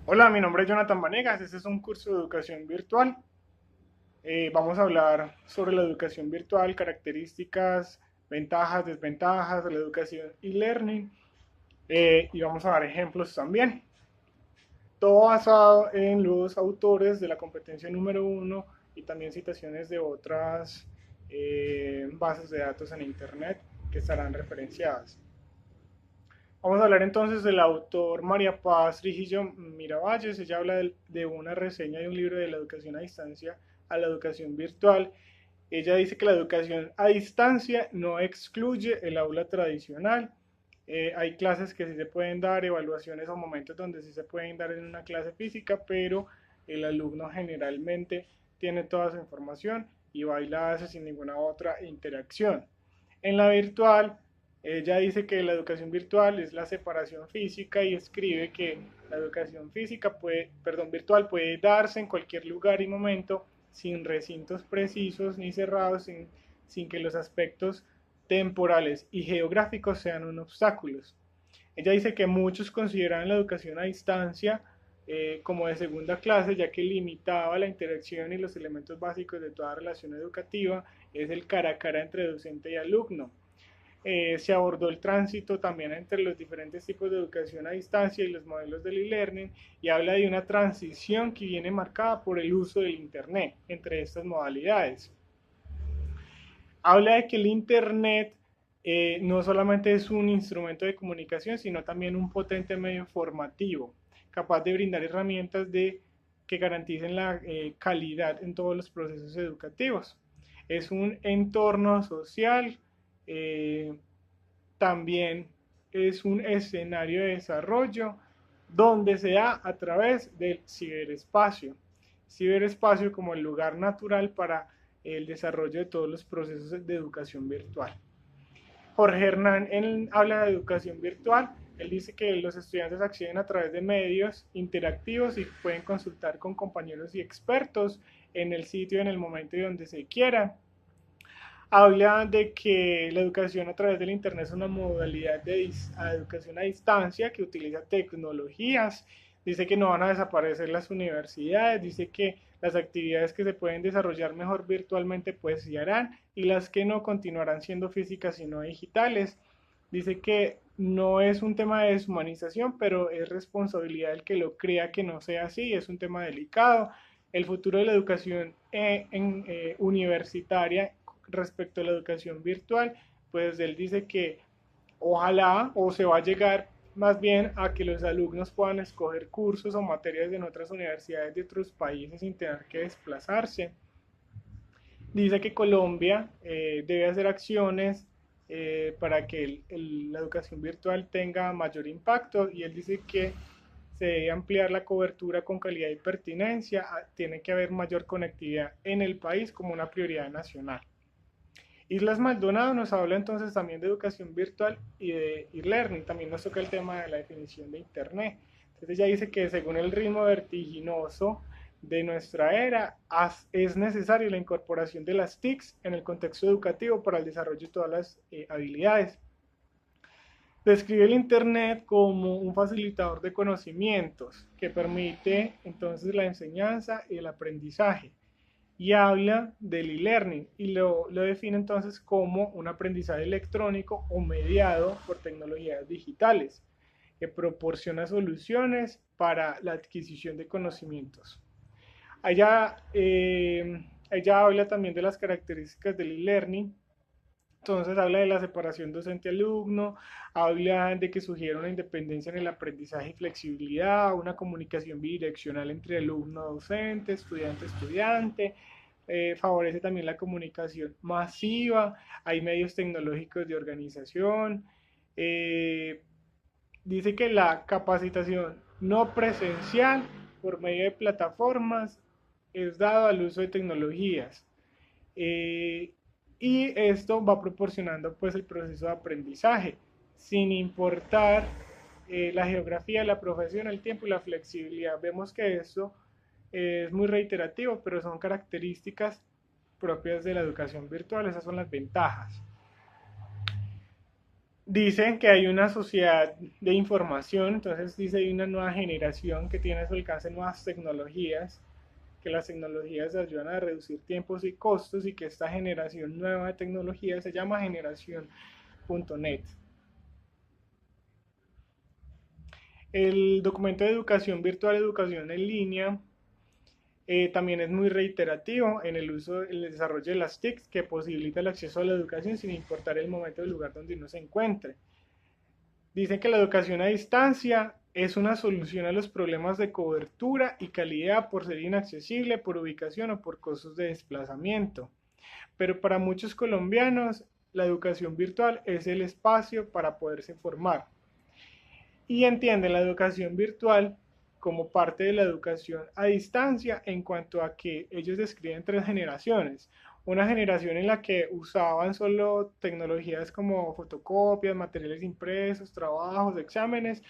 Hola, mi nombre es Jonathan Vanegas, este es un curso de educación virtual. Vamos a hablar sobre la educación virtual, características, ventajas, desventajas de la educación e-learning y vamos a dar ejemplos también. Todo basado en los autores de la competencia número uno y también citaciones de otras bases de datos en Internet que estarán referenciadas. Vamos a hablar entonces del autor María Paz Trujillo Miravalles. Ella habla de una reseña de un libro de la educación a distancia a la educación virtual. Ella dice que la educación a distancia no excluye el aula tradicional. Hay clases que sí se pueden dar, evaluaciones o momentos donde sí se pueden dar en una clase física, pero el alumno generalmente tiene toda su información y va y la hace sin ninguna otra interacción. En la virtual, ella dice que la educación virtual es la separación física y escribe que la educación física virtual puede darse en cualquier lugar y momento sin recintos precisos ni cerrados, sin que los aspectos temporales y geográficos sean un obstáculo. Ella dice que muchos consideran la educación a distancia como de segunda clase, ya que limitaba la interacción y los elementos básicos de toda relación educativa, es el cara a cara entre docente y alumno. Se abordó el tránsito también entre los diferentes tipos de educación a distancia y los modelos del e-learning y habla de una transición que viene marcada por el uso del Internet entre estas modalidades. Habla de que el Internet no solamente es un instrumento de comunicación, sino también un potente medio formativo, capaz de brindar herramientas que garanticen la calidad en todos los procesos educativos. Es un entorno social, eh, también es un escenario de desarrollo donde se da a través del ciberespacio. Ciberespacio como el lugar natural para el desarrollo de todos los procesos de educación virtual. Jorge Hernán él habla de educación virtual. Él dice que los estudiantes acceden a través de medios interactivos y pueden consultar con compañeros y expertos en el sitio, en el momento y donde se quieran. Habla de que la educación a través del Internet es una modalidad de educación a distancia que utiliza tecnologías. Dice que no van a desaparecer las universidades, dice que las actividades que se pueden desarrollar mejor virtualmente pues se harán y las que no continuarán siendo físicas y no digitales. Dice que no es un tema de deshumanización, pero es responsabilidad del que lo crea que no sea así, es un tema delicado. El futuro de la educación universitaria respecto a la educación virtual, pues él dice que ojalá o se va a llegar más bien a que los alumnos puedan escoger cursos o materias en otras universidades de otros países sin tener que desplazarse. Dice que Colombia debe hacer acciones para que la educación virtual tenga mayor impacto y él dice que se debe ampliar la cobertura con calidad y pertinencia, tiene que haber mayor conectividad en el país como una prioridad nacional. Islas Maldonado nos habla entonces también de educación virtual y de e-learning, también nos toca el tema de la definición de Internet. Entonces ya dice que según el ritmo vertiginoso de nuestra era, es necesaria la incorporación de las TICs en el contexto educativo para el desarrollo de todas las habilidades. Describe el Internet como un facilitador de conocimientos que permite entonces la enseñanza y el aprendizaje y habla del e-learning y lo define entonces como un aprendizaje electrónico o mediado por tecnologías digitales que proporciona soluciones para la adquisición de conocimientos. Ella habla también de las características del e-learning. Entonces habla de la separación docente-alumno, habla de que sugiere una independencia en el aprendizaje y flexibilidad, una comunicación bidireccional entre alumno-docente, estudiante-estudiante, favorece también la comunicación masiva, hay medios tecnológicos de organización, eh, dice que la capacitación no presencial por medio de plataformas es dado al uso de tecnologías. Eh, y esto va proporcionando pues el proceso de aprendizaje, sin importar la geografía, la profesión, el tiempo y la flexibilidad. Vemos que esto es muy reiterativo, pero son características propias de la educación virtual, esas son las ventajas. Dicen que hay una sociedad de información, entonces dice hay una nueva generación que tiene a su alcance nuevas tecnologías, que las tecnologías ayudan a reducir tiempos y costos y que esta generación nueva de tecnología se llama generación.net. El documento de educación virtual, educación en línea, también es muy reiterativo en el uso, el desarrollo de las TICs que posibilita el acceso a la educación sin importar el momento o el lugar donde uno se encuentre. Dicen que la educación a distancia es una solución a los problemas de cobertura y calidad por ser inaccesible, por ubicación o por costos de desplazamiento. Pero para muchos colombianos, la educación virtual es el espacio para poderse formar. Y entienden la educación virtual como parte de la educación a distancia en cuanto a que ellos describen tres generaciones. Una generación en la que usaban solo tecnologías como fotocopias, materiales impresos, trabajos, exámenes.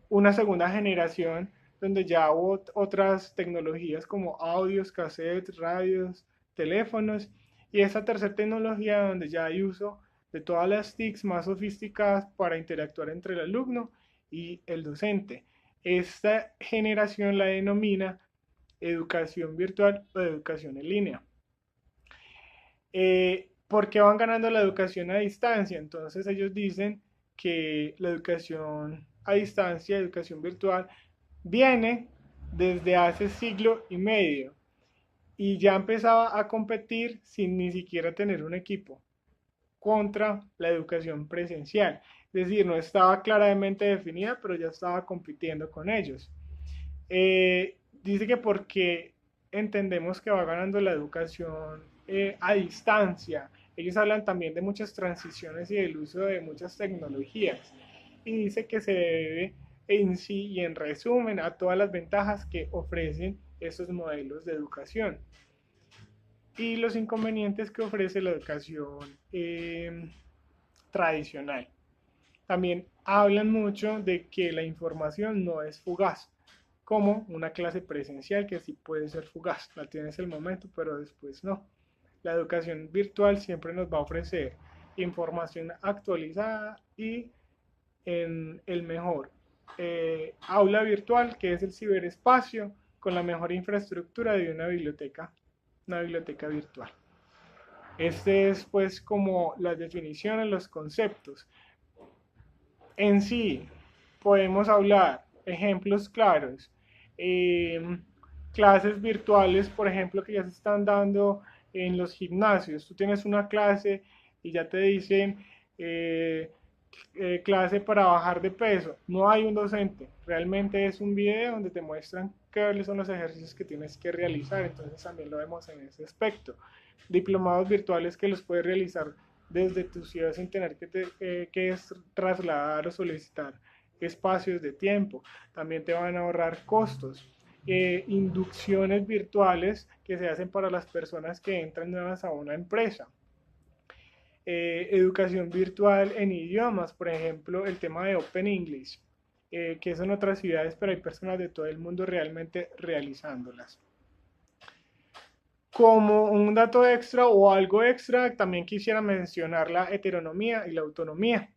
Una segunda generación donde ya hubo otras tecnologías como audios, cassettes, radios, teléfonos. Y esa tercera tecnología donde ya hay uso de todas las TICs más sofisticadas para interactuar entre el alumno y el docente. Esta generación la denomina educación virtual o educación en línea. ¿Por qué van ganando la educación a distancia? Entonces ellos dicen que la educación a distancia, educación virtual, viene desde hace siglo y medio y ya empezaba a competir sin ni siquiera tener un equipo contra la educación presencial. Es decir, no estaba claramente definida, pero ya estaba compitiendo con ellos. Dice que porque entendemos que va ganando la educación a distancia, ellos hablan también de muchas transiciones y del uso de muchas tecnologías. Y dice que se debe en sí y en resumen a todas las ventajas que ofrecen estos modelos de educación y los inconvenientes que ofrece la educación tradicional. También hablan mucho de que la información no es fugaz, como una clase presencial que sí puede ser fugaz, la tienes el momento, pero después no. La educación virtual siempre nos va a ofrecer información actualizada y en el mejor aula virtual, que es el ciberespacio, con la mejor infraestructura de una biblioteca virtual. Este es pues como las definiciones, los conceptos. En sí, podemos hablar, ejemplos claros, eh, clases virtuales, por ejemplo, que ya se están dando en los gimnasios. Tú tienes una clase y ya te dicen clase para bajar de peso. No hay un docente, realmente es un video donde te muestran cuáles son los ejercicios que tienes que realizar, entonces también lo vemos en ese aspecto. Diplomados virtuales que los puedes realizar desde tu ciudad sin tener que trasladar o solicitar espacios de tiempo. También te van a ahorrar costos. Inducciones virtuales que se hacen para las personas que entran nuevas a una empresa. Educación virtual en idiomas, por ejemplo, el tema de Open English, que es en otras ciudades, pero hay personas de todo el mundo realmente realizándolas. Como un dato extra o algo extra, también quisiera mencionar la heteronomía y la autonomía.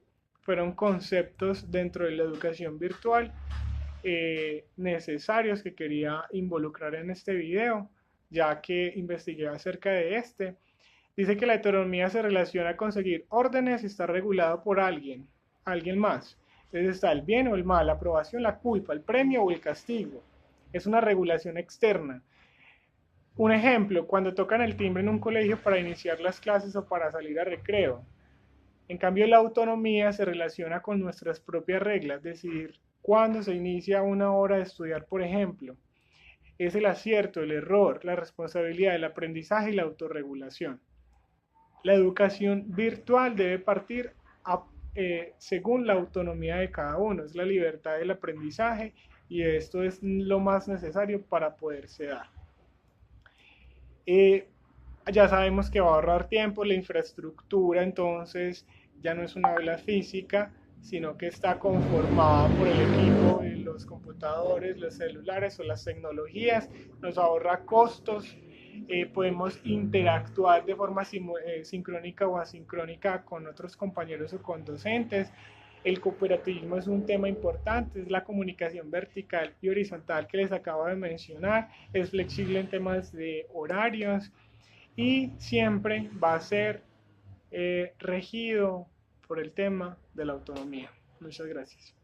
Fueron conceptos dentro de la educación virtual necesarios que quería involucrar en este video, ya que investigué acerca de este. Dice que la heteronomía se relaciona con seguir órdenes y está regulado por alguien más. Entonces está el bien o el mal, la aprobación, la culpa, el premio o el castigo. Es una regulación externa. Un ejemplo, cuando tocan el timbre en un colegio para iniciar las clases o para salir a recreo. En cambio, la autonomía se relaciona con nuestras propias reglas, decidir cuándo se inicia una hora de estudiar, por ejemplo. Es el acierto, el error, la responsabilidad, el aprendizaje y la autorregulación. La educación virtual debe partir según la autonomía de cada uno, es la libertad del aprendizaje y esto es lo más necesario para poderse dar. Ya sabemos que va a ahorrar tiempo, la infraestructura entonces ya no es una aula física, sino que está conformada por el equipo, los computadores, los celulares o las tecnologías, nos ahorra costos podemos interactuar de forma sincrónica o asincrónica con otros compañeros o con docentes. El cooperativismo es un tema importante, es la comunicación vertical y horizontal que les acabo de mencionar, es flexible en temas de horarios y siempre va a ser regido por el tema de la autonomía. Muchas gracias.